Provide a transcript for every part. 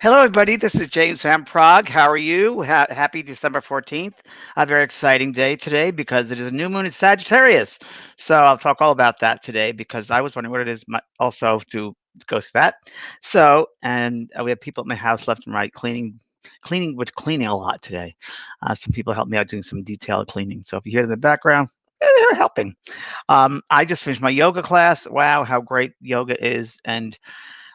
Hello, everybody. This is James Van Prague. How are you? Happy December 14th. A very exciting day today because it is a new moon in Sagittarius. So I'll talk all about that today because I was wondering what it is also to go through that. We have people at my house left and right cleaning a lot today. Some people helped me out doing some detailed cleaning. So if you hear them in the background, they're helping. I just finished my yoga class. Wow, how great yoga is. And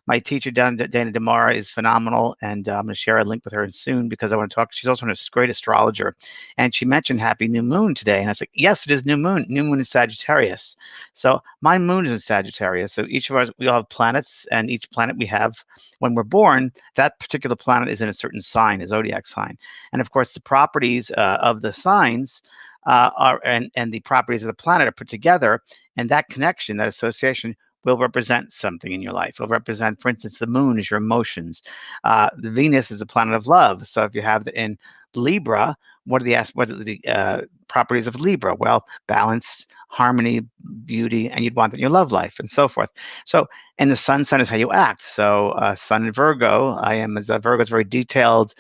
my teacher, Dana Demara, is phenomenal, and I'm going to share a link with her soon because I want to talk. She's also a great astrologer, and she mentioned Happy New Moon today, and I was like, yes, it is new moon in Sagittarius. So my moon is in Sagittarius. So each of us, we all have planets, and each planet we have when we're born, that particular planet is in a certain sign, a zodiac sign, and of course the properties of the signs. And the properties of the planet are put together, and that connection, that association, will represent something in your life. Will represent, for instance, the moon is your emotions. The Venus is a planet of love. So if you have it in Libra, what are the properties of Libra? Well, balance, harmony, beauty, and you'd want that in your love life, and so forth. So, and the sun is how you act. So, sun in Virgo, I am as a Virgo is very detailed,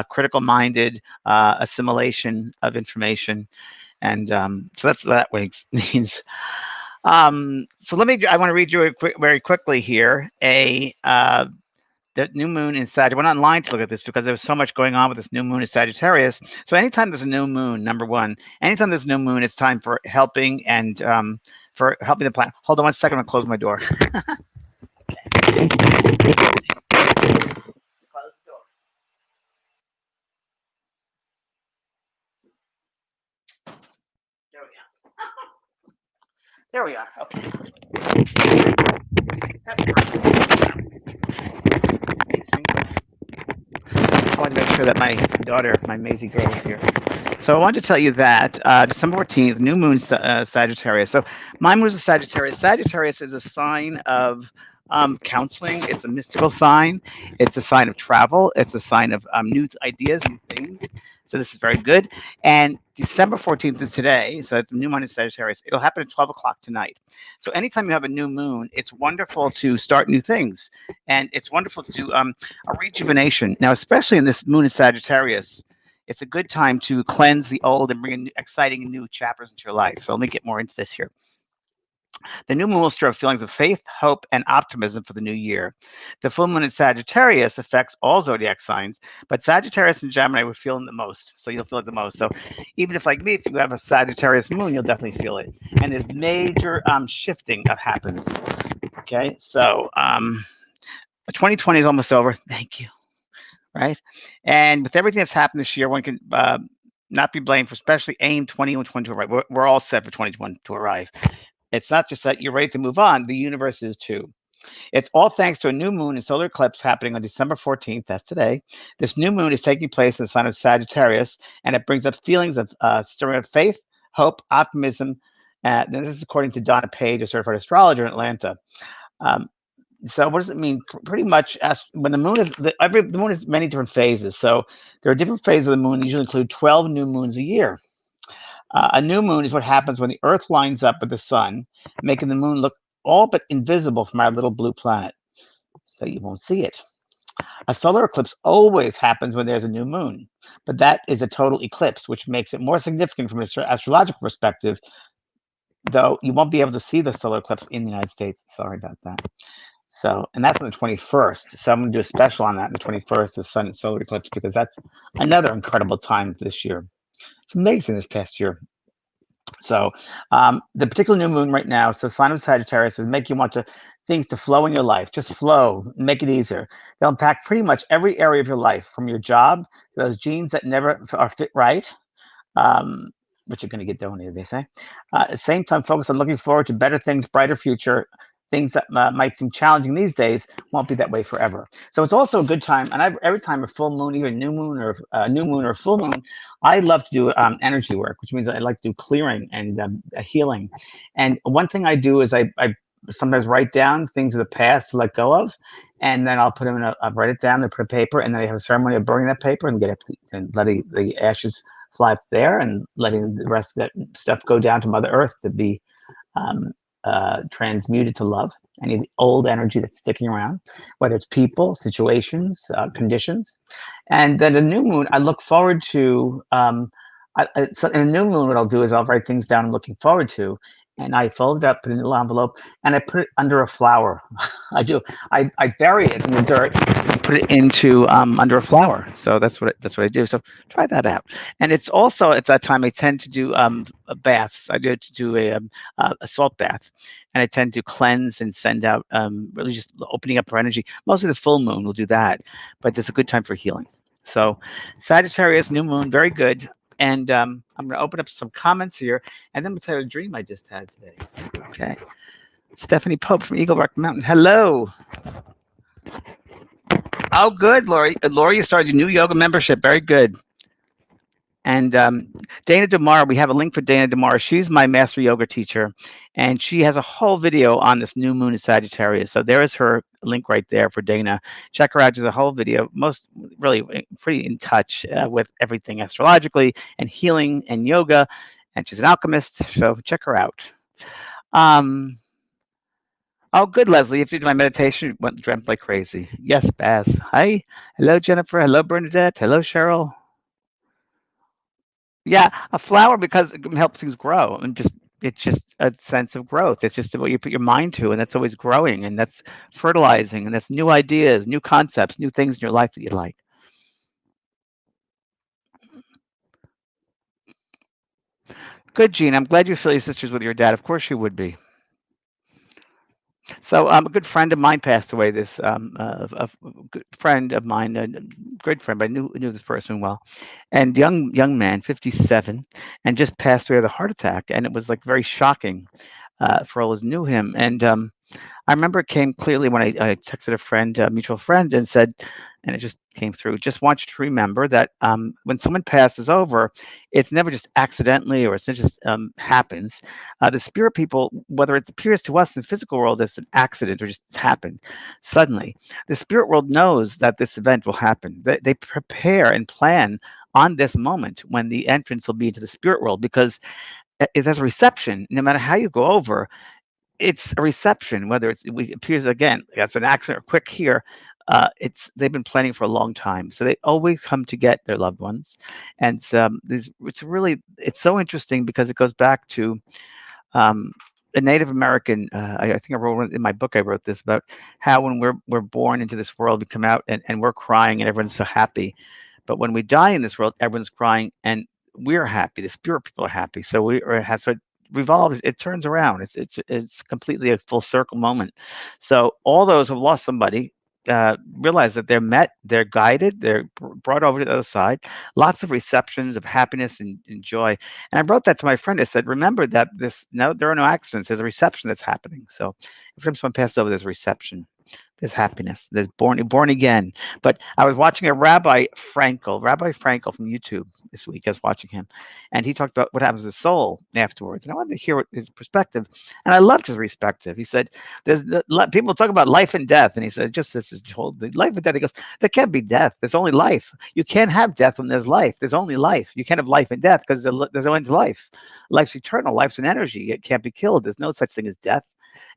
critical-minded, assimilation of information, and so that's what that means. I want to read you very quickly here the new moon in Sagittarius. We're not online to look at this because there was so much going on with this new moon in Sagittarius. So anytime there's a new moon, number one, anytime there's a new moon, it's time for helping and for helping the planet. Hold on one second, I'm gonna close my door. There we are. Okay. That's these things. I wanted to make sure that my daughter, my Maisie girl, is here. So I wanted to tell you that December 14th, new moon Sagittarius. So my moon is a Sagittarius. Sagittarius is a sign of counseling. It's a mystical sign. It's a sign of travel. It's a sign of new ideas, new things. So this is very good. And December 14th is today. So it's new moon in Sagittarius. It'll happen at 12 o'clock tonight. So anytime you have a new moon, it's wonderful to start new things. And it's wonderful to do a rejuvenation. Now, especially in this moon in Sagittarius, it's a good time to cleanse the old and bring in exciting new chapters into your life. So let me get more into this here. The new moon will stir up feelings of faith, hope, and optimism for the new year. The full moon in Sagittarius affects all zodiac signs, but Sagittarius and Gemini will feel it the most. So you'll feel it the most. So even if, like me, if you have a Sagittarius moon, you'll definitely feel it. And there's major shifting that happens. Okay, so 2020 is almost over. Thank you. Right, and with everything that's happened this year, one can not be blamed for especially aim 2021 to arrive. We're all set for 2021 to arrive. It's not just that you're ready to move on, the universe is too. It's all thanks to a new moon and solar eclipse happening on December 14th. That's today. This new moon is taking place in the sign of Sagittarius, and it brings up feelings of stirring of faith, hope, optimism. And this is according to Donna Page, a certified astrologer in Atlanta. Um, so what does it mean? Pretty much, as when the moon is the moon has many different phases. So there are different phases of the moon. Usually include 12 new moons a year. A new moon is what happens when the Earth lines up with the sun, making the moon look all but invisible from our little blue planet. So you won't see it. A solar eclipse always happens when there's a new moon, but that is a total eclipse, which makes it more significant from an astrological perspective. Though you won't be able to see the solar eclipse in the United States. Sorry about that. So, and that's on the 21st. So I'm going to do a special on that, on the 21st, the sun and solar eclipse, because that's another incredible time this year. It's amazing this past year. So the particular new moon right now, so sign of Sagittarius, is make you want things to flow in your life. Just flow, make it easier. They'll impact pretty much every area of your life, from your job to those jeans that never are fit right, which are going to get donated, they say. At the same time, focus on looking forward to better things, brighter future. Things that might seem challenging these days won't be that way forever. So it's also a good time. And every time a full moon, even new moon or full moon, I love to do energy work, which means I like to do clearing and healing. And one thing I do is I sometimes write down things of the past to let go of, and then I'll put them I'll write it down, then put a paper, and then I have a ceremony of burning that paper and letting the ashes fly up there and letting the rest of that stuff go down to Mother Earth to be transmuted to love. Any of the old energy that's sticking around, whether it's people, situations, conditions. And then a new moon, I look forward to. So in a new moon, what I'll do is I'll write things down I'm looking forward to, and I fold it up, put it in a little envelope, and I put it under a flower. I do. I bury it in the dirt, and put it into under a flower. So that's what I do. So try that out. And it's also at that time I tend to do baths. I do a salt bath, and I tend to cleanse and send out really just opening up our energy. Mostly the full moon will do that, but it's a good time for healing. So Sagittarius new moon, very good. And I'm going to open up some comments here, and then we'll tell you a dream I just had today. Okay. Stephanie Pope from Eagle Rock Mountain. Hello. Oh, good, Lori. Lori, you started your new yoga membership. Very good. And Dana DeMar, we have a link for Dana DeMar. She's my master yoga teacher, and she has a whole video on this new moon in Sagittarius. So there is her link right there for Dana. Check her out. There's a whole video, most really pretty in touch with everything astrologically and healing and yoga. And she's an alchemist, so check her out. Oh, good, Leslie. If you did my meditation, went dreamt like crazy. Yes, Baz. Hi. Hello, Jennifer. Hello, Bernadette. Hello, Cheryl. Yeah, a flower because it helps things grow and just it's just a sense of growth. It's just what you put your mind to, and that's always growing, and that's fertilizing, and that's new ideas, new concepts, new things in your life that you like. Good, Gene. I'm glad you feel your sisters with your dad. Of course you would be. So, a good friend of mine passed away. This a good friend of mine, a great friend, but I knew this person well, and young man, 57, and just passed away with a heart attack, and it was like very shocking for all those knew him, and I remember it came clearly when I texted a friend, a mutual friend, and said, and it just came through. Just want you to remember that when someone passes over, it's never just accidentally or it's not just happens. The spirit people, whether it appears to us in the physical world as an accident or just happened suddenly, the spirit world knows that this event will happen. They prepare and plan on this moment when the entrance will be into the spirit world because if there's a reception, no matter how you go over, it's a reception, whether it appears again, that's an accident or quick here. It's they've been planning for a long time, so they always come to get their loved ones, and it's really it's so interesting because it goes back to um, the Native American. I think I wrote in my book. I wrote this about how when we're born into this world, we come out and we're crying and everyone's so happy, but when we die in this world, everyone's crying and we're happy. The spirit people are happy, so we are have so revolves, it turns around. It's completely a full circle moment. So all those who've lost somebody realize that they're met, they're guided, they're brought over to the other side. Lots of receptions of happiness and joy. And I wrote that to my friend. I said, remember that this no, there are no accidents. There's a reception that's happening. So every time someone passes over, there's a reception. There's happiness. There's born again. But I was watching a Rabbi Frankel from YouTube this week. I was watching him, and he talked about what happens to the soul afterwards. And I wanted to hear his perspective, and I loved his perspective. He said, people talk about life and death, and he said, just this is told the life and death. He goes, there can't be death. There's only life. You can't have death when there's life. There's only life. You can't have life and death because there's no end to life. Life's eternal. Life's an energy. It can't be killed. There's no such thing as death.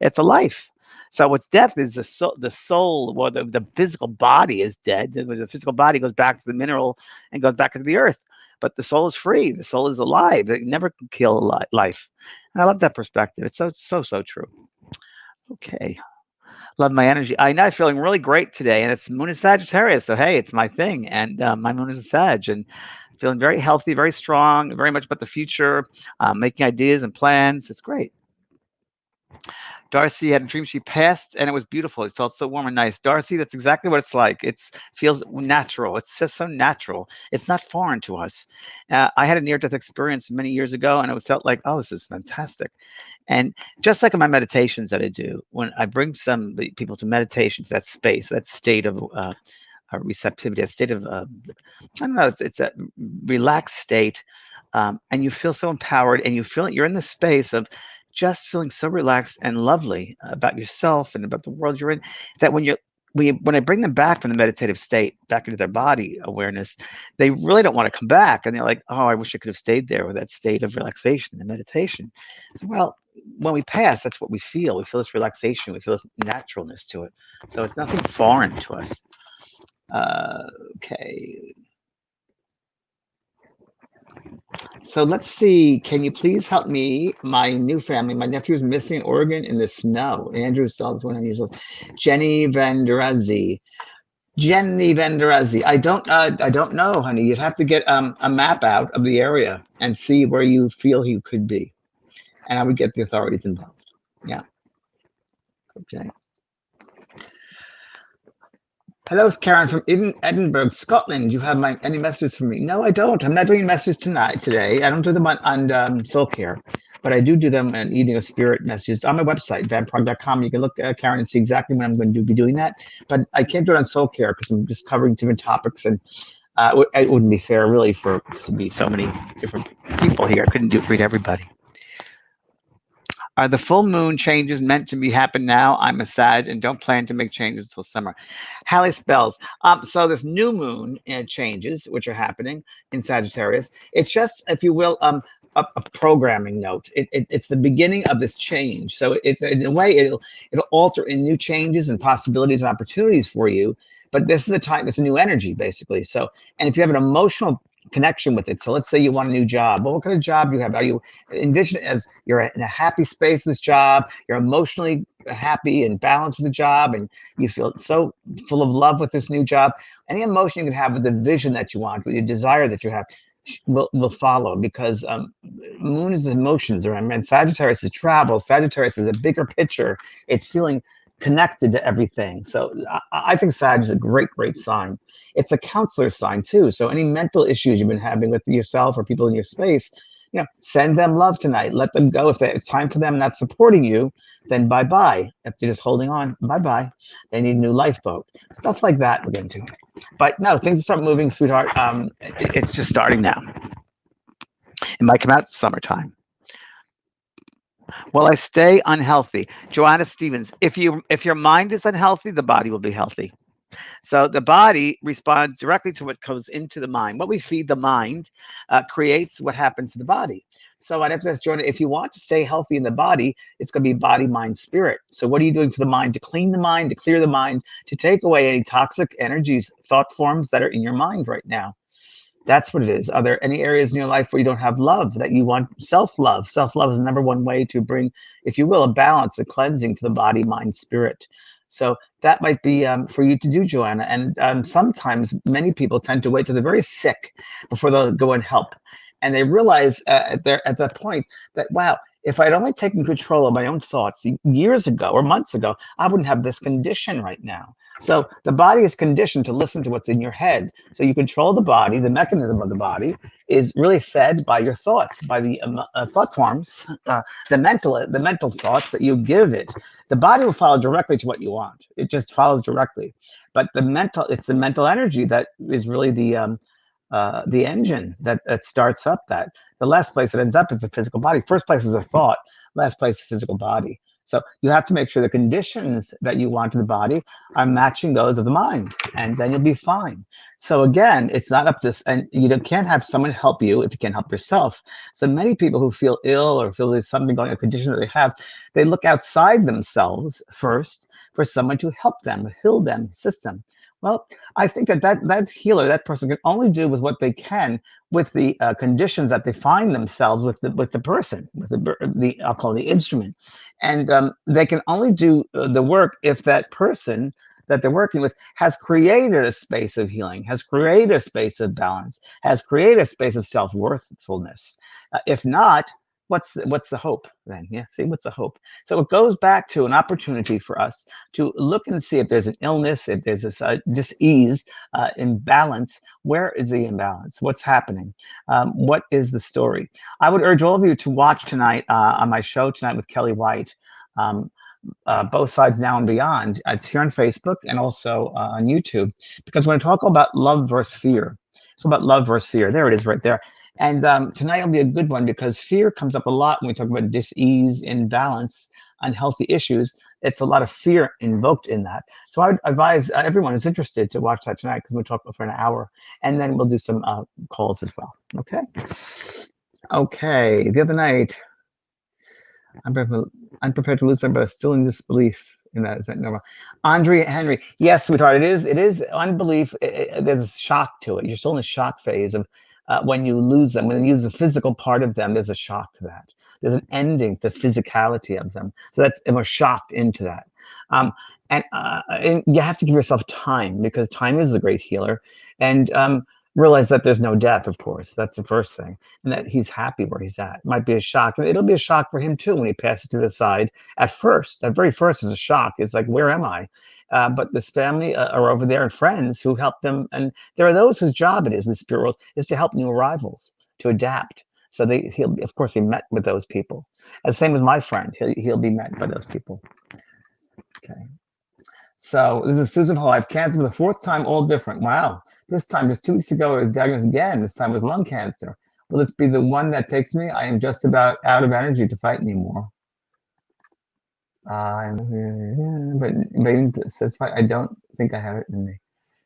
It's a life. So what's death is the soul or the physical body is dead. The physical body goes back to the mineral and goes back into the earth. But the soul is free. The soul is alive. It never can kill life. And I love that perspective. It's so true. Okay. Love my energy. I know I'm feeling really great today. And it's Moon is Sagittarius. So, hey, it's my thing. And my Moon is a Sag. And feeling very healthy, very strong, very much about the future, making ideas and plans. It's great. Darcy had a dream she passed and it was beautiful. It felt so warm and nice. Darcy, that's exactly what it's like. It feels natural. It's just so natural. It's not foreign to us. I had a near-death experience many years ago and it felt like, oh, this is fantastic. And just like in my meditations that I do, when I bring some people to meditation, to that space, that state of receptivity, a state of, I don't know, it's a relaxed state. And you feel so empowered and you feel you're in the space of just feeling so relaxed and lovely about yourself and about the world you're in that when you're when I bring them back from the meditative state back into their body awareness, they really don't want to come back, and they're like, "Oh, I wish I could have stayed there with that state of relaxation and meditation." So, well, when we pass, that's what we feel. We feel this relaxation. We feel this naturalness to it. So it's nothing foreign to us. Uh, okay. So let's see. Can you please help me? My new family. My nephew is missing in Oregon in the snow. Andrew's 21 years old. Jenny Vanderazzi. Jenny Vanderazzi. I don't know, honey. You'd have to get a map out of the area and see where you feel he could be, and I would get the authorities involved. Yeah. Okay. Hello, it's Karen from Edinburgh, Scotland. You have any messages for me? No, I don't. I'm not doing messages today. I don't do them on SoulCARE, but I do them on Eating of Spirit messages on my website, vanprog.com. You can look, Karen, and see exactly when I'm going to be doing that. But I can't do it on SoulCARE because I'm just covering different topics, and it wouldn't be fair, really, for to be so many different people here. I couldn't read everybody. Are the full moon changes meant to be happen now? I'm a Sag and don't plan to make changes until summer. Hallie spells. So this new moon changes, which are happening in Sagittarius. It's just, if you will, a programming note. It's the beginning of this change. So it's in a way it'll alter in new changes and possibilities and opportunities for you. But this is a time. It's a new energy, basically. So, and if you have an emotional connection with it. So let's say you want a new job. Well, what kind of job do you have? Are you envision it as you're in a happy space with this job, you're emotionally happy and balanced with the job, and you feel so full of love with this new job? Any emotion you can have with the vision that you want, with your desire that you have, will follow, because moon is emotions, and Sagittarius is travel. Sagittarius is a bigger picture. It's feeling connected to everything. So I think Sag is a great sign. It's a counselor sign too. So any mental issues you've been having with yourself or people in your space, send them love tonight. Let them go. If it's time for them not supporting you, then bye-bye. If they're just holding on, bye-bye. They need a new lifeboat. Stuff like that we'll get into. But no, things start moving, sweetheart. It's just starting now. It might come out summertime. Will I stay unhealthy? Joanna Stevens, if your mind is unhealthy, the body will be healthy. So the body responds directly to what goes into the mind. What we feed the mind creates what happens to the body. So I'd have to ask Joanna, if you want to stay healthy in the body, it's going to be body, mind, spirit. So what are you doing for the mind to clean the mind, to clear the mind, to take away any toxic energies, thought forms that are in your mind right now? That's what it is. Are there any areas in your life where you don't have love, that you want self-love? Self-love is the number one way to bring, if you will, a balance, a cleansing to the body, mind, spirit. So that might be for you to do, Joanna. And sometimes many people tend to wait till they're very sick before they'll go and help. And they realize at that point that, wow, if I'd only taken control of my own thoughts years ago or months ago, I wouldn't have this condition right now. So the body is conditioned to listen to what's in your head. So you control the body. The mechanism of the body is really fed by your thoughts, by the thought forms, the mental thoughts that you give it. The body will follow directly to what you want. It just follows directly. But it's the mental energy that is really the engine that starts up that. The last place it ends up is the physical body. First place is a thought. Last place is physical body. So you have to make sure the conditions that you want in the body are matching those of the mind, and then you'll be fine. So again, it's not up to, and you can't have someone help you if you can't help yourself. So many people who feel ill or feel there's something going on, a condition that they have, they look outside themselves first for someone to help them, heal them, assist them. Well, I think that healer, that person, can only do with what they can with the conditions that they find themselves with the person, with the I'll call it the instrument, and they can only do the work if that person that they're working with has created a space of healing, has created a space of balance, has created a space of self-worthfulness. If not, what's the hope then? Yeah, see, what's the hope? So it goes back to an opportunity for us to look and see if there's an illness, if there's this dis-ease, imbalance. Where is the imbalance? What's happening? What is the story? I would urge all of you to watch tonight on my show tonight with Kelly White. Both Sides Now and Beyond. It's here on Facebook and also on YouTube, because when I talk about love versus fear, it's about love versus fear. There it is right there. And tonight will be a good one, because fear comes up a lot when we talk about dis-ease, imbalance, unhealthy issues. It's a lot of fear invoked in that. So I would advise everyone who's interested to watch that tonight, because we'll talk for an hour, and then we'll do some calls as well. Okay. Okay. The other night, I'm prepared to lose my breath, still in disbelief in that. Is that normal? Andre Henry, yes, sweetheart, it is. It is unbelief. There's a shock to it. You're still in the shock phase of when you lose them. When you use the physical part of them, there's a shock to that. There's an ending to the physicality of them. So that's, and we're shocked into that. Um, and you have to give yourself time, because time is the great healer. And realize that there's no death, of course. That's the first thing, and that he's happy where he's at. Might be a shock. It'll be a shock for him too when he passes to the side. At first, at very first, is a shock. It's like, where am I? But this family are over there, and friends who help them. And there are those whose job it is in the spirit world is to help new arrivals to adapt. So he'll of course be met with those people. And same as my friend, he'll be met by those people. Okay. So this is Susan Hall. I have cancer for the fourth time, all different. Wow. This time, just 2 weeks ago, I was diagnosed again. This time was lung cancer. Will this be the one that takes me? I am just about out of energy to fight anymore. But says I don't think I have it in me.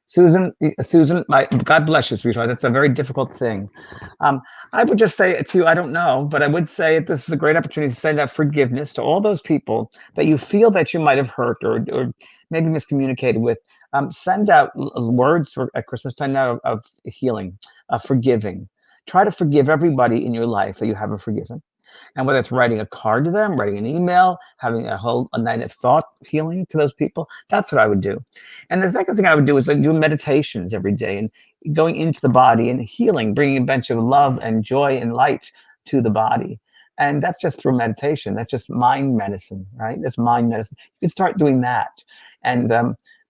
Susan, God bless you, sweetheart. That's a very difficult thing. I would just say to you, I don't know, but I would say this is a great opportunity to send out forgiveness to all those people that you feel that you might have hurt or maybe miscommunicated with. Send out words at Christmas time now of healing, forgiving. Try to forgive everybody in your life that you haven't forgiven. And whether it's writing a card to them, writing an email, having a night of thought healing to those people, that's what I would do. And the second thing I would do is do meditations every day and going into the body and healing, bringing a bunch of love and joy and light to the body. And that's just through meditation. That's just mind medicine, right? That's mind medicine. You can start doing that. And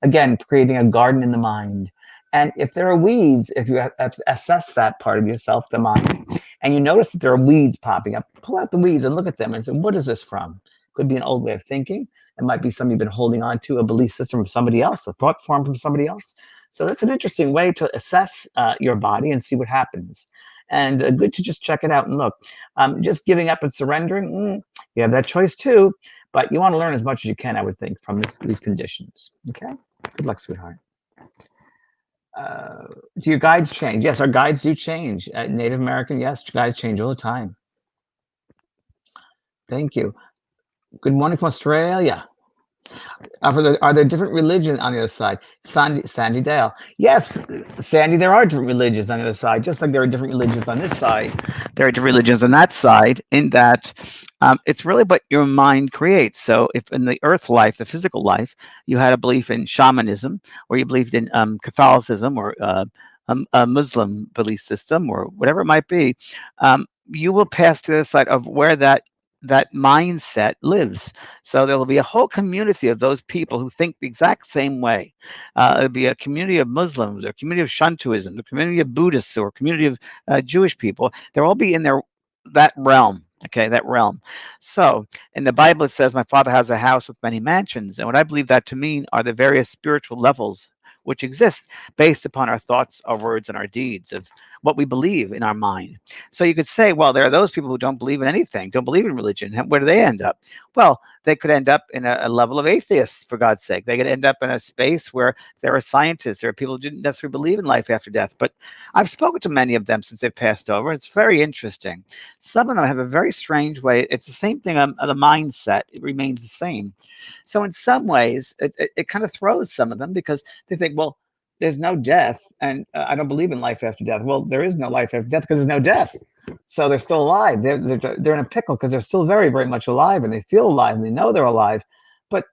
again, creating a garden in the mind. And if there are weeds, if you have to assess that part of yourself, the mind, and you notice that there are weeds popping up, pull out the weeds and look at them and say, what is this from? Could be an old way of thinking. It might be something you've been holding on to, a belief system from somebody else, a thought form from somebody else. So that's an interesting way to assess your body and see what happens. And good to just check it out and look. Just giving up and surrendering, you have that choice too, but you want to learn as much as you can, I would think, from these conditions. Okay? Good luck, sweetheart. Do your guides change? Yes, our guides do change. Native American, yes, guides change all the time. Thank you. Good morning from Australia. Are there different religions on the other side? Sandy Dale. Yes, Sandy, there are different religions on the other side, just like there are different religions on this side. There are different religions on that side, in that it's really what your mind creates. So if in the earth life, the physical life, you had a belief in shamanism, or you believed in Catholicism, or a Muslim belief system, or whatever it might be, you will pass to the side of where that mindset lives. So there will be a whole community of those people who think the exact same way. It'll be a community of Muslims, or a community of Shintoism, a community of Buddhists, or a community of Jewish people. They'll all be in that realm. Okay, that realm. So in the Bible, it says, my father has a house with many mansions. And what I believe that to mean are the various spiritual levels which exist based upon our thoughts, our words, and our deeds, of what we believe in our mind. So you could say, well, there are those people who don't believe in anything, don't believe in religion. Where do they end up? Well, they could end up in a level of atheists, for God's sake. They could end up in a space where there are scientists, there are people who didn't necessarily believe in life after death. But I've spoken to many of them since they've passed over. It's very interesting. Some of them have a very strange way. It's the same thing on the mindset. It remains the same. So in some ways, it kind of throws some of them, because they think, well, there's no death, and I don't believe in life after death. Well, there is no life after death because there's no death. So they're still alive. They're in a pickle because they're still very, very much alive, and they feel alive, and they know they're alive. But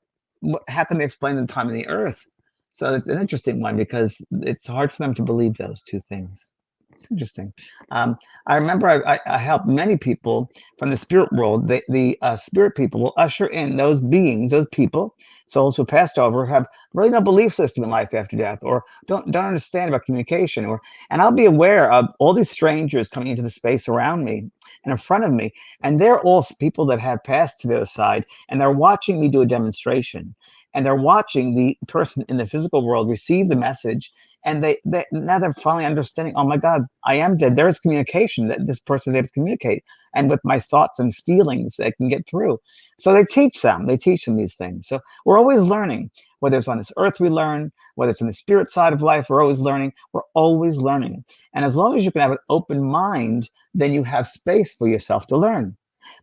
how can they explain the time on the earth? So it's an interesting one, because it's hard for them to believe those two things. It's interesting. I remember I helped many people from the spirit world. The spirit people will usher in those beings, those people, souls who passed over, have really no belief system in life after death, or don't understand about communication, and I'll be aware of all these strangers coming into the space around me and in front of me, and they're all people that have passed to the other side, and they're watching me do a demonstration. and they're watching the person in the physical world receive the message, and they now they're finally understanding, oh my God, I am dead. There is communication that this person is able to communicate, and with my thoughts and feelings, they can get through. So they teach them these things. So we're always learning, whether it's on this earth we learn, whether it's in the spirit side of life, we're always learning. We're always learning. And as long as you can have an open mind, then you have space for yourself to learn.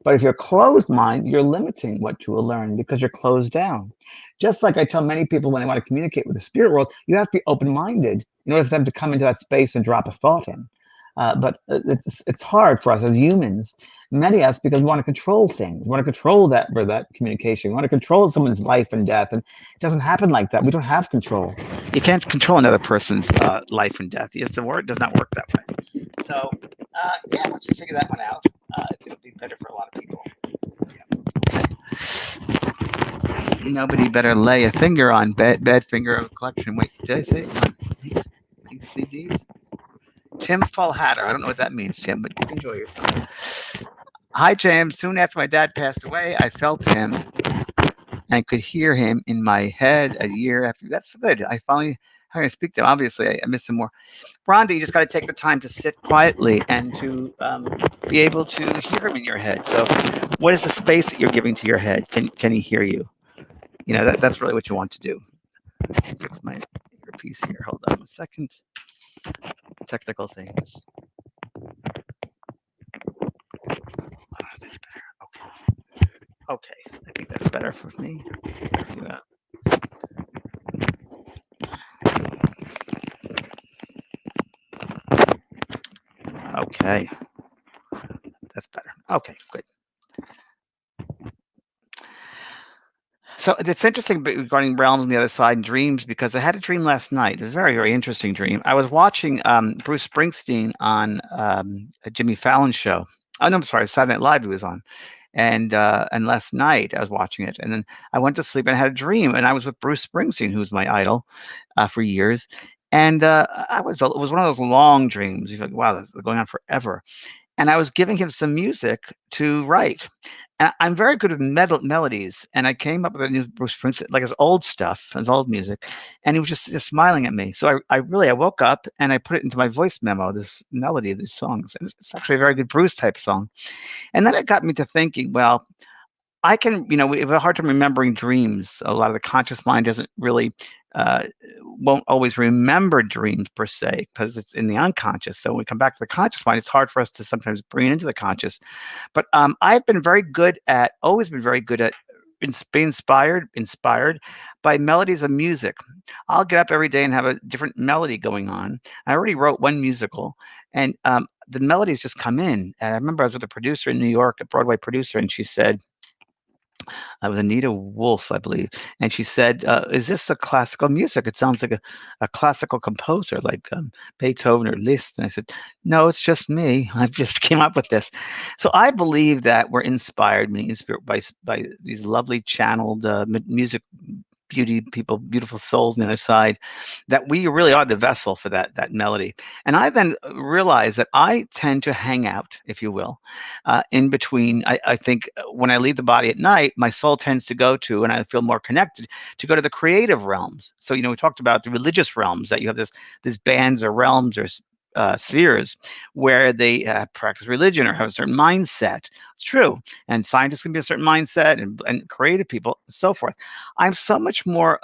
But if you're closed mind, you're limiting what you will learn because you're closed down. Just like I tell many people when they want to communicate with the spirit world, you have to be open minded in order for them to come into that space and drop a thought in. But it's hard for us as humans, many of us, because we want to control things. We want to control that communication. We want to control someone's life and death, and it doesn't happen like that. We don't have control. You can't control another person's life and death. Yes, the word does not work that way. So yeah, once we figure that one out, it'll be better for a lot of people. Yeah. Nobody better lay a finger on bad finger of collection. Wait, did I say these CDs? Tim Fullhatter. I don't know what that means, Tim, but enjoy yourself. Hi, James. Soon after my dad passed away, I felt him and could hear him in my head a year after. That's good. I finally having to speak to him. Obviously, I miss him more. Rhonda, you just got to take the time to sit quietly and to be able to hear him in your head. So, what is the space that you're giving to your head? Can he hear you? You know, that's really what you want to do. Fix my earpiece here. Hold on a second. Technical things. That's better. Okay. Okay. I think that's better for me. Okay. That's better. Okay, good. So it's interesting regarding realms on the other side and dreams, because I had a dream last night. It was a very, very interesting dream. I was watching Bruce Springsteen on a Jimmy Fallon show. Oh no, I'm sorry, Saturday Night Live he was on, and last night I was watching it, and then I went to sleep and I had a dream, and I was with Bruce Springsteen, who's my idol for years, and it was one of those long dreams. You're like, wow, this is going on forever, and I was giving him some music to write. And I'm very good with melodies, and I came up with a new Bruce Springsteen, like his old stuff, his old music, and he was just smiling at me. So I woke up and I put it into my voice memo, this melody, these songs, and it's actually a very good Bruce type song. And then it got me to thinking, well, I can, we have a hard time remembering dreams. A lot of the conscious mind doesn't really, uh, won't always remember dreams per se because it's in the unconscious. So when we come back to the conscious mind, it's hard for us to sometimes bring it into the conscious. But I've been very good at, always been very good at being inspired by melodies of music. I'll get up every day and have a different melody going on. I already wrote one musical, and the melodies just come in. And I remember I was with a producer in New York, a Broadway producer, and she said, I was Anita Wolf, I believe, and she said, "Is this a classical music? It sounds like a classical composer, like Beethoven or Liszt." And I said, "No, it's just me. I've just came up with this." So I believe that we're inspired, meaning inspired by these lovely channeled music beauty people, beautiful souls on the other side, that we really are the vessel for that melody. And I then realized that I tend to hang out, if you will, in between. I think when I leave the body at night, my soul tends to go to, and I feel more connected to go to the creative realms. So we talked about the religious realms, that you have these bands or realms or spheres where they practice religion or have a certain mindset. It's true. And scientists can be a certain mindset, and creative people, so forth. I'm so much more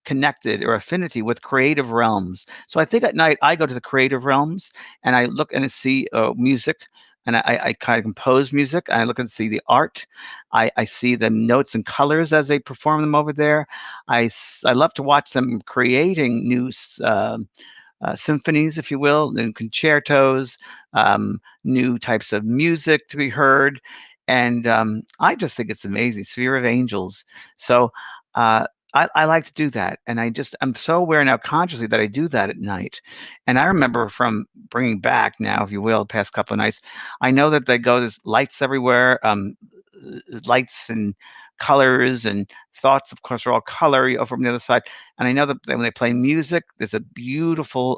connected or affinity with creative realms. So I think at night I go to the creative realms and I look and see music. And I kind of compose music. I look and see the art. I see the notes and colors as they perform them over there. I love to watch them creating new symphonies, if you will, and concertos, new types of music to be heard. And I just think it's amazing. Sphere of Angels. So I like to do that. And I'm so aware now consciously that I do that at night. And I remember from bringing back now, if you will, the past couple of nights, I know that there's lights everywhere, lights and colors and thoughts, of course, are all color from the other side. And I know that when they play music, there's a beautiful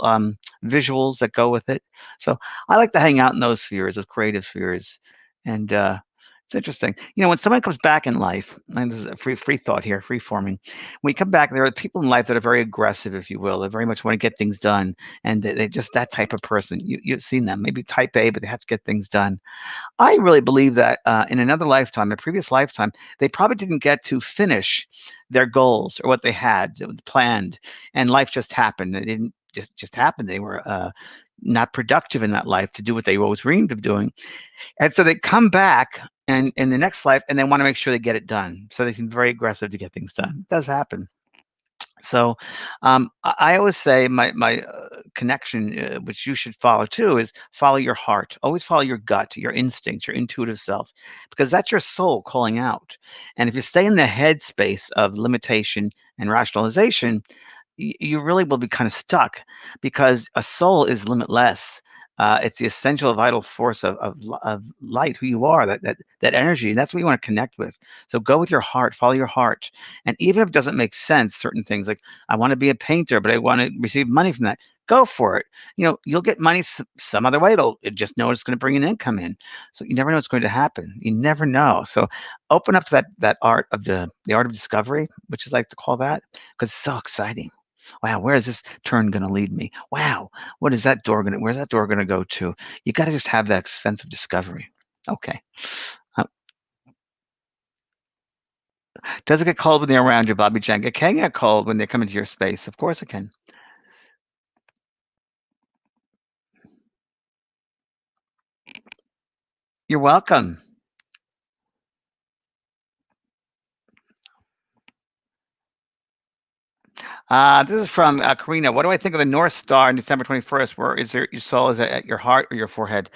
visuals that go with it. So I like to hang out in those spheres, those creative spheres. And It's interesting. When someone comes back in life, and this is a free thought here, free forming. When you come back, there are people in life that are very aggressive, if you will. They very much want to get things done, and they just that type of person. You've seen them, maybe type A, but they have to get things done. I really believe that in another lifetime, a previous lifetime, they probably didn't get to finish their goals or what they had planned, and life just happened. It didn't just happen. They were not productive in that life to do what they always dreamed of doing, and so they come back and in the next life, and they want to make sure they get it done. So they seem very aggressive to get things done. It does happen. So I always say my connection, which you should follow too, is follow your heart. Always follow your gut, your instincts, your intuitive self, because that's your soul calling out. And if you stay in the head space of limitation and rationalization, you really will be kind of stuck because a soul is limitless. It's the essential vital force of light, who you are, that energy. That's what you want to connect with. So go with your heart, follow your heart. And even if it doesn't make sense, certain things like I want to be a painter, but I want to receive money from that, go for it. You'll get money some other way. It just know it's going to bring an income in. So you never know what's going to happen. You never know. So open up to that art of the art of discovery, which is like to call that, because it's so exciting. Wow, where is this turn gonna lead me? Wow, where's that door gonna go to? You gotta just have that sense of discovery. Okay. Uh, does it get cold when they're around you, Bobby Jen? It can get cold when they come into your space. Of course it can. You're welcome. This is from Karina. What do I think of the North Star on December 21st? Where is your soul? Is it at your heart or your forehead?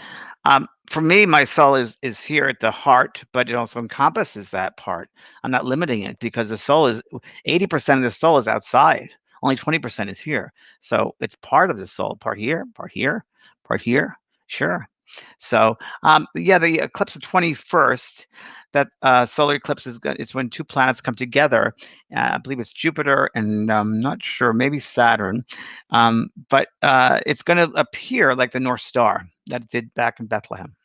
For me, my soul is here at the heart, but it also encompasses that part. I'm not limiting it because the soul is 80% of the soul is outside. Only 20% is here. So it's part of the soul. Part here, part here, part here. Sure. So, yeah, the eclipse of 21st, that solar eclipse is when two planets come together. I believe it's Jupiter and I'm not sure, maybe Saturn. But it's going to appear like the North Star that it did back in Bethlehem.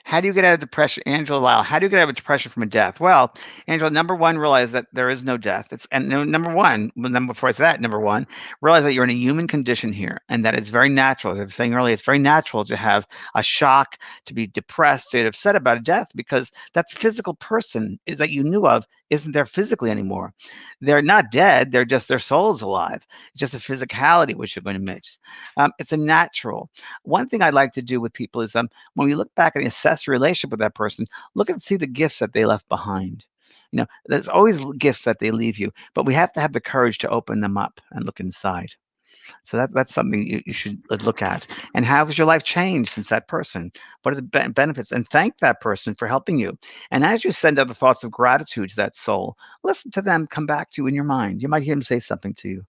How do you get out of depression? Angela Lyle, how do you get out of depression from a death? Well, Angela, number one, realize that there is no death. Number one, well, number before it's that, number one, realize that you're in a human condition here and that it's very natural. As I was saying earlier, it's very natural to have a shock, to be depressed, to get upset about a death because that physical person is that you knew of isn't there physically anymore. They're not dead, they're just their soul's alive. It's just a physicality which you're going to mix. It's a natural. One thing I like to do with people is when we look back and assess your relationship with that person, look and see the gifts that they left behind. There's always gifts that they leave you, but we have to have the courage to open them up and look inside. So that's something you should look at. And how has your life changed since that person? What are the benefits? And thank that person for helping you. And as you send out the thoughts of gratitude to that soul, listen to them come back to you in your mind. You might hear them say something to you.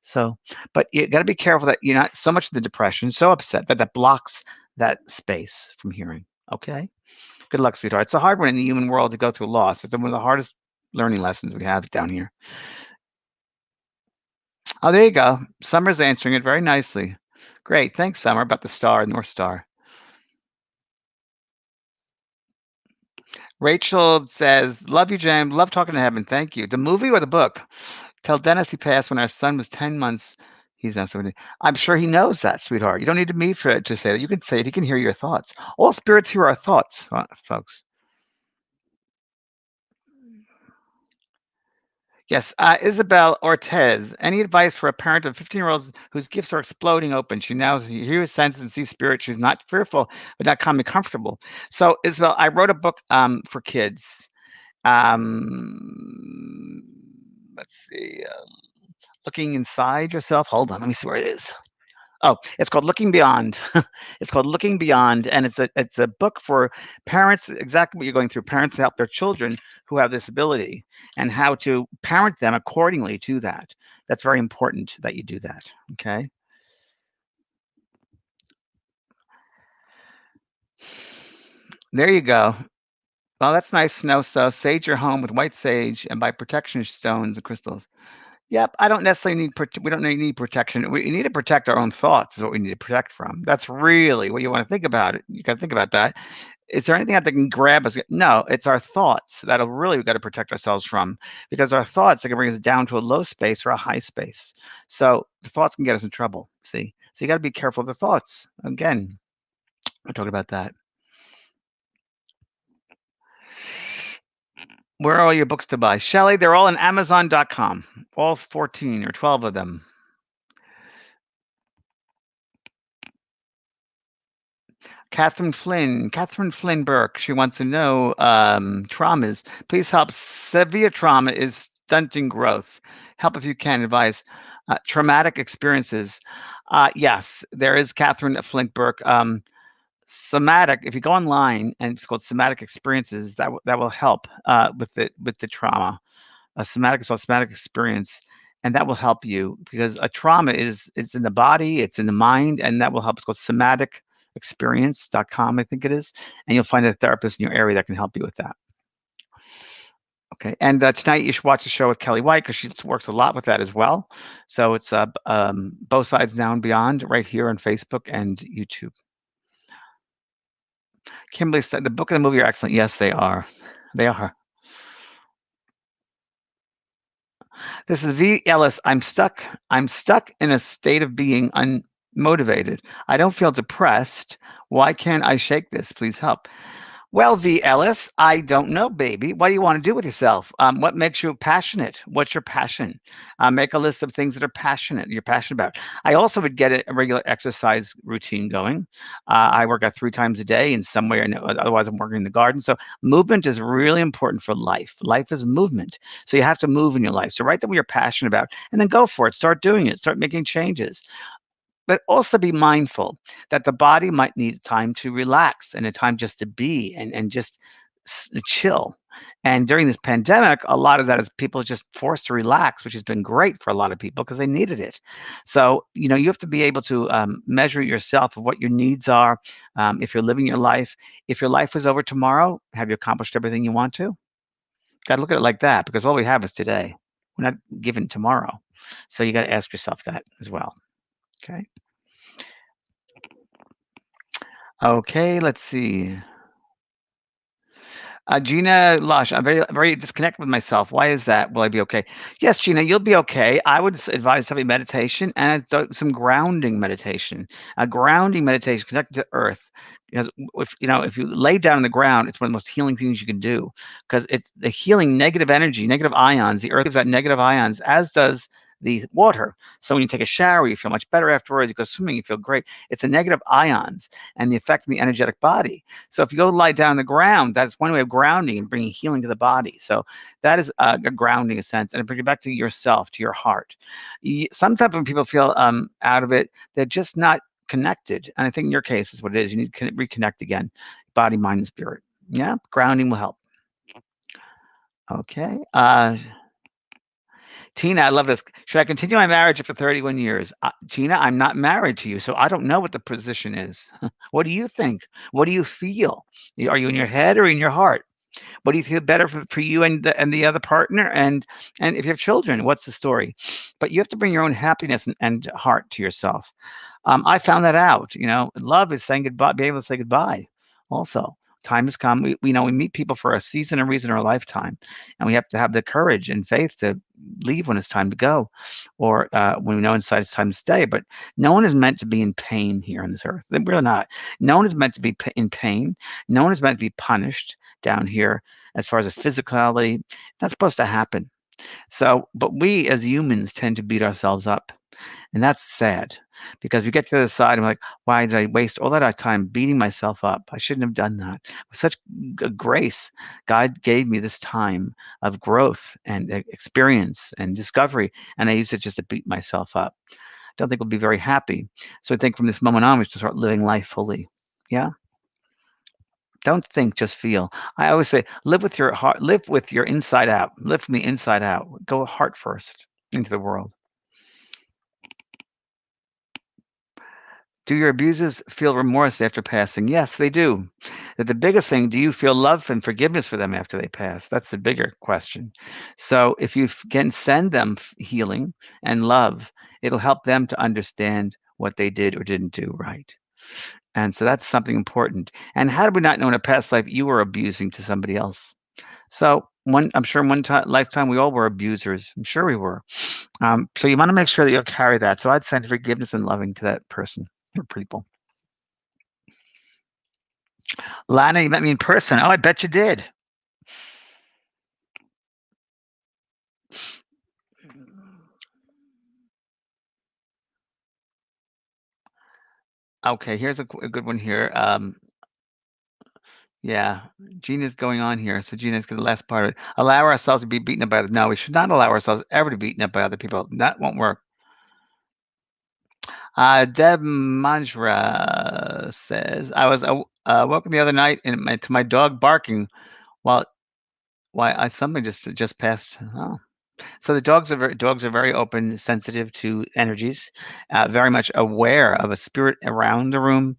So, but you got to be careful that you're not so much of the depression, so upset that blocks that space from hearing. Okay. Good luck, sweetheart. It's a hard one in the human world to go through loss. It's one of the hardest learning lessons we have down here. Oh, there you go. Summer's answering it very nicely. Great. Thanks, Summer, about the star, North Star. Rachel says, love you, James. Love talking to heaven. Thank you. The movie or the book? Tell Dennis he passed when our son was 10 months. He's now 70. I'm sure he knows that, sweetheart. You don't need me to say that. You can say it. He can hear your thoughts. All spirits hear our thoughts, folks. Yes, Isabel Ortez. Any advice for a parent of 15-year-olds whose gifts are exploding open? She now hears, senses, and sees spirit. She's not fearful, but not calm and comfortable. So, Isabel, I wrote a book for kids. Um, let's see, looking inside yourself. Hold on, let me see where it is. Oh, it's called Looking Beyond. It's called Looking Beyond, and it's a book for parents, exactly what you're going through, parents to help their children who have this ability and how to parent them accordingly to that. That's very important that you do that, okay? There you go. Well, that's nice to know. So sage your home with white sage and buy protection stones and crystals. Yep, I don't necessarily we don't need protection. We need to protect our own thoughts is what we need to protect from. That's really what you want to think about it. You got to think about that. Is there anything out that can grab us? No, it's our thoughts that'll really we got to protect ourselves from because our thoughts are going to bring us down to a low space or a high space. So the thoughts can get us in trouble. See, so you got to be careful of the thoughts. Again, I talked about that. Where are all your books to buy? Shelley, they're all on Amazon.com. All 14 or 12 of them. Catherine Flynn Burke. She wants to know traumas. Please help. Severe trauma is stunting growth. Help if you can. Advise. Traumatic experiences. Yes, there is Catherine Flynn Burke. Somatic. If you go online and it's called somatic experiences, that will help with the trauma. A somatic is a somatic experience, and that will help you because a trauma is it's in the body, it's in the mind, and that will help. It's called somaticexperience.com, I think it is, and you'll find a therapist in your area that can help you with that. Okay, and tonight you should watch the show with Kelly White because she works a lot with that as well. So it's Both Sides Now and Beyond right here on Facebook and YouTube. Kimberly said the book and the movie are excellent. Yes, they are. They are. This is V. Ellis. I'm stuck in a state of being unmotivated. I don't feel depressed. Why can't I shake this? Please help. Well, V. Ellis, I don't know, baby. What do you want to do with yourself? What makes you passionate? What's your passion? Make a list of things that are passionate. You're passionate about. I also would get a regular exercise routine going. I work out 3 times a day in some way or otherwise I'm working in the garden. So movement is really important for life. Life is movement. So you have to move in your life. So write down what you're passionate about and then go for it. Start doing it. Start making changes, but also be mindful that the body might need time to relax and a time just to be and just chill. And during this pandemic, a lot of that is people just forced to relax, which has been great for a lot of people because they needed it. So, you have to be able to measure yourself of what your needs are. If you're living your life, if your life was over tomorrow, have you accomplished everything you want to? Got to look at it like that because all we have is today. We're not given tomorrow. So you got to ask yourself that as well. Okay. Okay, let's see. Gina Lush, I'm very disconnected with myself. Why is that? Will I be okay? Yes, Gina, you'll be okay. I would advise having meditation and some grounding meditation. A grounding meditation connected to earth. Because if you lay down on the ground, it's one of the most healing things you can do. Because it's the healing negative energy, negative ions. The earth gives out negative ions, as does the water. So when you take a shower, you feel much better afterwards. You go swimming, you feel great. It's the negative ions and the effect on the energetic body. So if you go lie down on the ground, that's one way of grounding and bringing healing to the body. So that is a grounding a sense, and it brings you back to yourself, to your heart. Sometimes when people feel out of it, they're just not connected. And I think in your case is what it is. You need to reconnect again, body, mind, and spirit. Yeah, grounding will help. Okay. Tina, I love this. Should I continue my marriage after 31 years? Tina, I'm not married to you, so I don't know what the position is. What do you think? What do you feel? Are you in your head or in your heart? What do you feel better for you and the other partner? And if you have children, what's the story? But you have to bring your own happiness and heart to yourself. I found that out. Love is saying goodbye, being able to say goodbye. Also, time has come. We meet people for a season, a reason, or a lifetime, and we have to have the courage and faith to leave when it's time to go, or when we know inside it's time to stay. But no one is meant to be in pain here on this earth. They're really not. No one is meant to be in pain. No one is meant to be punished down here as far as a physicality. That's supposed to happen. So, but we as humans tend to beat ourselves up. And that's sad because we get to the other side and we're like, why did I waste all that time beating myself up? I shouldn't have done that. With such grace, God gave me this time of growth and experience and discovery, and I used it just to beat myself up. I don't think we'll be very happy. So I think from this moment on, we should start living life fully. Yeah. Don't think, just feel. I always say, live with your heart, live with your inside out, live from the inside out. Go heart first into the world. Do your abusers feel remorse after passing? Yes, they do. The biggest thing, do you feel love and forgiveness for them after they pass? That's the bigger question. So if you can send them healing and love, it'll help them to understand what they did or didn't do right. And so that's something important. And how did we not know in a past life you were abusing to somebody else? So I'm sure in one time, lifetime we all were abusers. I'm sure we were. So you want to make sure that you'll carry that. So I'd send forgiveness and loving to that person or people. Lana, you met me in person. Oh, I bet you did. Okay, here's a good one here. Yeah, Gina's going on here. So Gina's got the last part of it. Allow ourselves to be beaten up by others. No, we should not allow ourselves ever to be beaten up by other people. That won't work. Deb Manjra says, I was woken the other night to my dog barking while why I something just passed. Oh. So the dogs are very open, sensitive to energies, very much aware of a spirit around the room,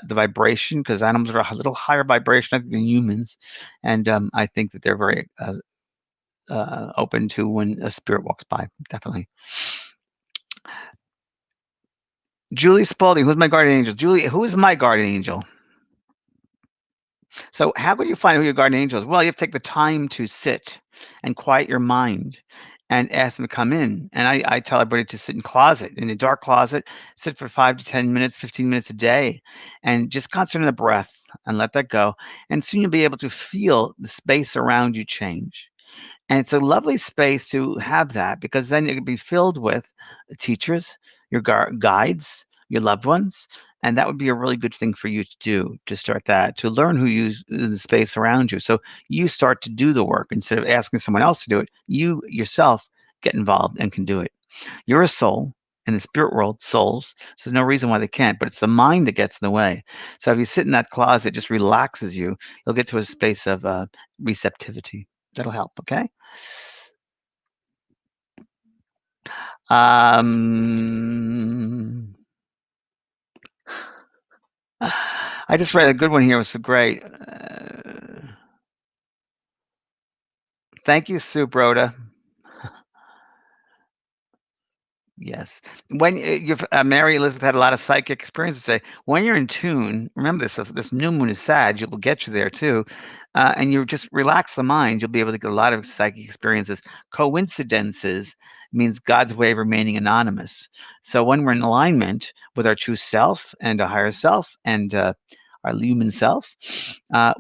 the vibration, because animals are a little higher vibration I think, than humans, and I think that they're very open to when a spirit walks by. Definitely. Julie Spalding, who's my guardian angel? Julie, who is my guardian angel? So how could you find who your guardian angel is? Well, you have to take the time to sit and quiet your mind and ask them to come in. And I tell everybody to sit in a dark closet, sit for 5 to 10 minutes, 15 minutes a day, and just concentrate on the breath and let that go. And soon you'll be able to feel the space around you change. And it's a lovely space to have that because then it can be filled with teachers, your guides, your loved ones. And that would be a really good thing for you to do to start that, to learn who you in the space around you. So you start to do the work instead of asking someone else to do it. You yourself get involved and can do it. You're a soul in the spirit world, souls. So there's no reason why they can't, but it's the mind that gets in the way. So if you sit in that closet, it just relaxes you. You'll get to a space of receptivity. That'll help. Okay. Um, I just read a good one here. It was so great. Thank you, Sue Broda. Yes. When you've Mary Elizabeth had a lot of psychic experiences today. When you're in tune, remember this. If this new moon is Sag, it will get you there too, and you just relax the mind. You'll be able to get a lot of psychic experiences. Coincidences means God's way of remaining anonymous. So when we're in alignment with our true self and a higher self and our human self,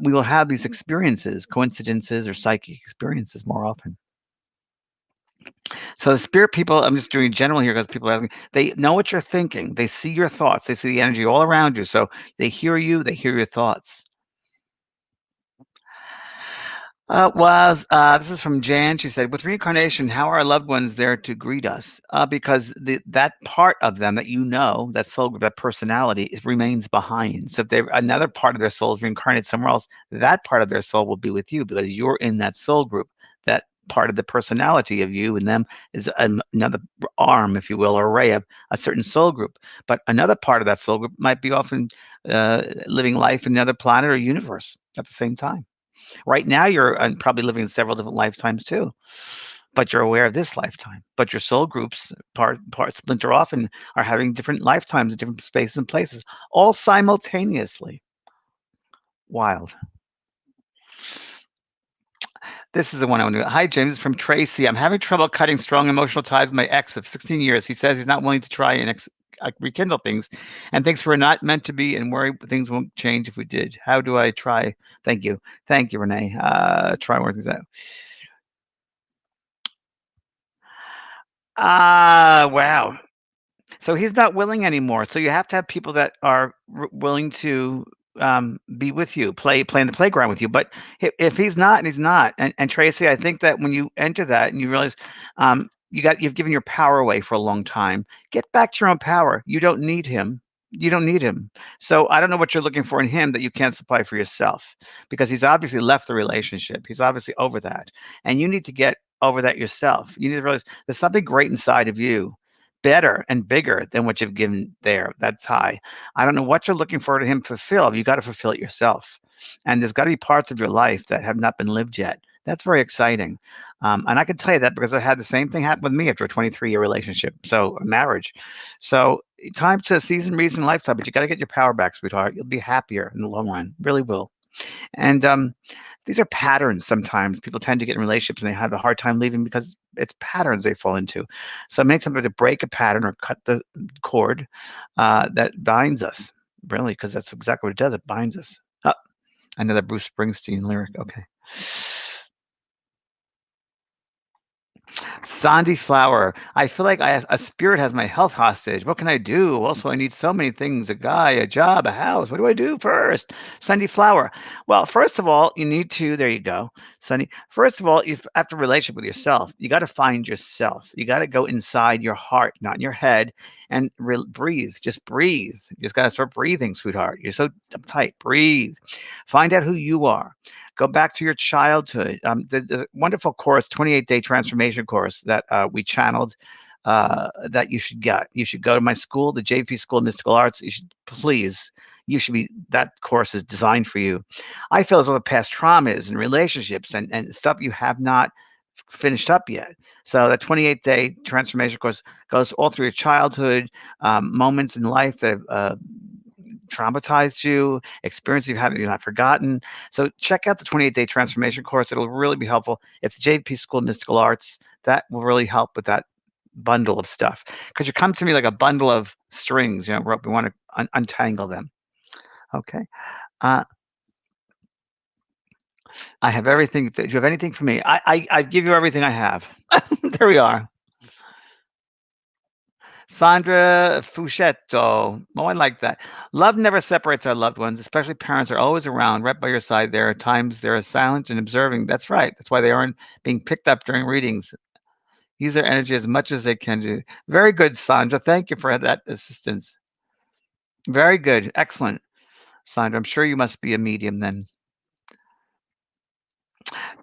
we will have these experiences, coincidences or psychic experiences more often. So the spirit people, I'm just doing general here because people are asking, they know what you're thinking. They see your thoughts. They see the energy all around you. So they hear you, they hear your thoughts. This is from Jan. She said, with reincarnation, how are our loved ones there to greet us? Because that part of them that that soul, that personality, it remains behind. So if they another part of their soul is reincarnated somewhere else, that part of their soul will be with you because you're in that soul group. That part of the personality of you and them is another arm, if you will, or array of a certain soul group. But another part of that soul group might be often living life in another planet or universe at the same time. Right now, you're probably living in several different lifetimes too, but you're aware of this lifetime. But your soul groups part splinter off and are having different lifetimes in different spaces and places, all simultaneously. Wild. This is the one I want to. Hi, James. It's from Tracy. I'm having trouble cutting strong emotional ties with my ex of 16 years. He says he's not willing to try and rekindle things and thinks we're not meant to be and worry things won't change if we did. How do I try? Thank you. Thank you, Renee. Try more things out. Wow. So he's not willing anymore. So you have to have people that are willing to be with you, play in the playground with you. But if he's not, and he's not, and Tracy, I think that when you enter that and you realize you've given your power away for a long time, get back to your own power. You don't need him. You don't need him. So I don't know what you're looking for in him that you can't supply for yourself, because he's obviously left the relationship. He's obviously over that, and you need to get over that yourself. You need to realize there's something great inside of you better and bigger than what you've given there. That's high. I don't know what you're looking for to him fulfill. You got to fulfill it yourself. And there's got to be parts of your life that have not been lived yet. That's very exciting. And I can tell you that because I had the same thing happen with me after a 23-year relationship. So, marriage. So, time to season, reason, lifetime, but you got to get your power back, sweetheart. You'll be happier in the long run. Really will. And these are patterns sometimes. People tend to get in relationships and they have a hard time leaving because it's patterns they fall into. So make something to break a pattern or cut the cord that binds us, really, because that's exactly what it does. It binds us. Oh, another Bruce Springsteen lyric. Okay. Sandy Flower. I feel like a spirit has my health hostage. What can I do? Also, I need so many things: a guy, a job, a house. What do I do first? Sandy Flower. Well, first of all, you need to, there you go, Sandy. First of all, if after a relationship with yourself, you got to find yourself. You got to go inside your heart, not in your head, and breathe. Just breathe. You just got to start breathing, sweetheart. You're so uptight. Breathe. Find out who you are. Go back to your childhood. There's a wonderful course, 28-day transformation course that we channeled that you should get. You should go to my school, the JP School of Mystical Arts. You should please. You should be. That course is designed for you. I feel as though the past traumas and relationships and stuff you have not finished up yet. So the 28-day transformation course goes all through your childhood, moments in life that traumatized you, experience you haven't not forgotten. So check out the 28-day transformation course. It'll really be helpful. It's the JP School of Mystical Arts. That will really help with that bundle of stuff. Because you come to me like a bundle of strings, rope. We want to untangle them. Okay. Uh, I have everything. Do you have anything for me? I give you everything I have. There we are. Sandra Fuscetto. Oh, I like that. Love never separates our loved ones, especially parents are always around, right by your side. There are times they're silent and observing. That's right. That's why they aren't being picked up during readings. Use their energy as much as they can do. Very good, Sandra. Thank you for that assistance. Very good. Excellent, Sandra. I'm sure you must be a medium then.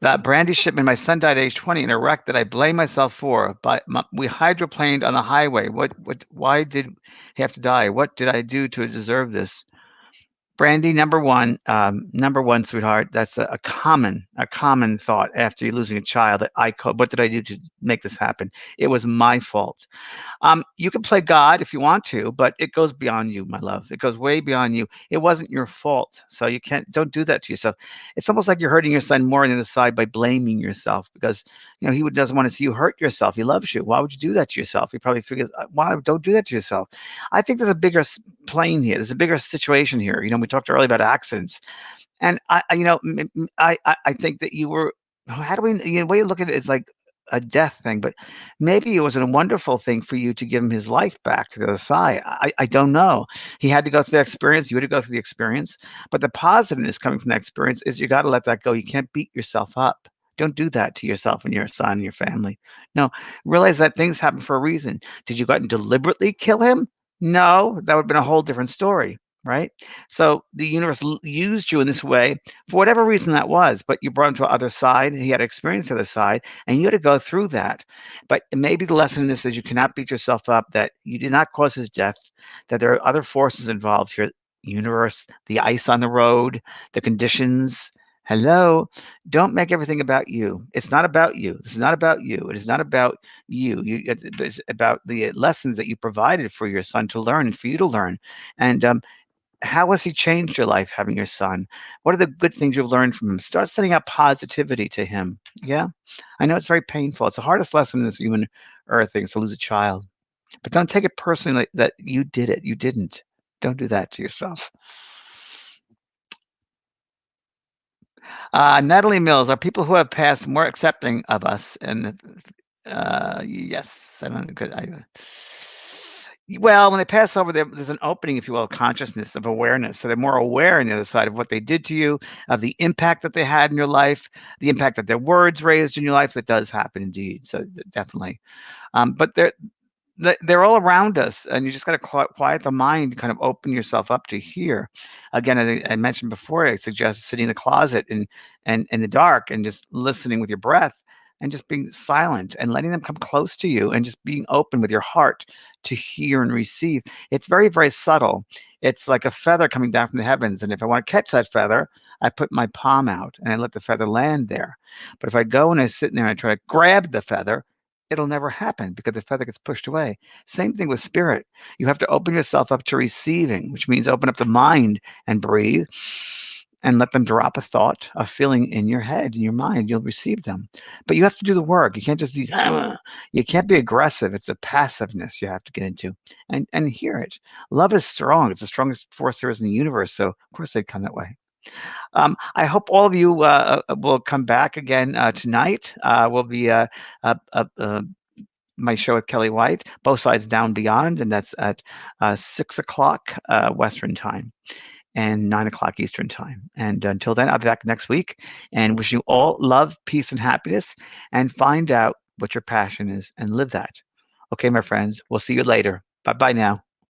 That Brandy Shipman, my son died at age 20 in a wreck that I blame myself for. But we hydroplaned on the highway. Why did he have to die? What did I do to deserve this? Brandy, number one, sweetheart. That's a common thought after you losing a child. That what did I do to make this happen? It was my fault. You can play God if you want to, but it goes beyond you, my love. It goes way beyond you. It wasn't your fault, so you don't do that to yourself. It's almost like you're hurting your son more on the other side by blaming yourself because he doesn't want to see you hurt yourself. He loves you. Why would you do that to yourself? He probably figures, why don't do that to yourself? I think there's a bigger plane here. There's a bigger situation here. We talked earlier about accidents, and I think that you were. How do we? The way you look at it is like a death thing, but maybe it was a wonderful thing for you to give him his life back to the other side. I don't know. He had to go through that experience. You had to go through the experience. But the positiveness coming from that experience is you got to let that go. You can't beat yourself up. Don't do that to yourself and your son and your family. No, realize that things happen for a reason. Did you go out and deliberately kill him? No, that would have been a whole different story, right? So the universe used you in this way for whatever reason that was, but you brought him to the other side. He had experience the other side, and you had to go through that. But maybe the lesson in this is you cannot beat yourself up, that you did not cause his death, that there are other forces involved here, universe, the ice on the road, the conditions. Hello, don't make everything about you. It's not about you. This is not about you. It is not about you. It's about the lessons that you provided for your son to learn and for you to learn. And how has he changed your life having your son? What are the good things you've learned from him? Start sending out positivity to him. Yeah. I know it's very painful. It's the hardest lesson in this human earth thing is to lose a child. But don't take it personally that you did it. You didn't. Don't do that to yourself. Natalie Mills, are people who have passed more accepting of us? And yes, I don't know. Well, when they pass over, there's an opening, if you will, of consciousness, of awareness. So they're more aware on the other side of what they did to you, of the impact that they had in your life, the impact that their words raised in your life. That does happen indeed. So definitely. But they're all around us, and you just got to quiet the mind, kind of open yourself up to hear. Again, I mentioned before, I suggest sitting in the closet and in the dark and just listening with your breath. and just being silent and letting them come close to you and just being open with your heart to hear and receive. It's very, very subtle. It's like a feather coming down from the heavens. And if I want to catch that feather, I put my palm out and I let the feather land there. But if I go and I sit in there and I try to grab the feather, it'll never happen because the feather gets pushed away. Same thing with spirit. You have to open yourself up to receiving, which means open up the mind and breathe and let them drop a thought, a feeling in your head, in your mind. You'll receive them. But you have to do the work. You can't just be, you can't be aggressive. It's a passiveness you have to get into and hear it. Love is strong. It's the strongest force there is in the universe. So, of course, they come that way. I hope all of you will come back again tonight. We'll be my show with Kelly White, Both Sides Down Beyond, and that's at 6 o'clock Western time and 9 o'clock Eastern time. And until then, I'll be back next week and wish you all love, peace, and happiness, and find out what your passion is and live that. Okay, my friends, we'll see you later. Bye-bye now.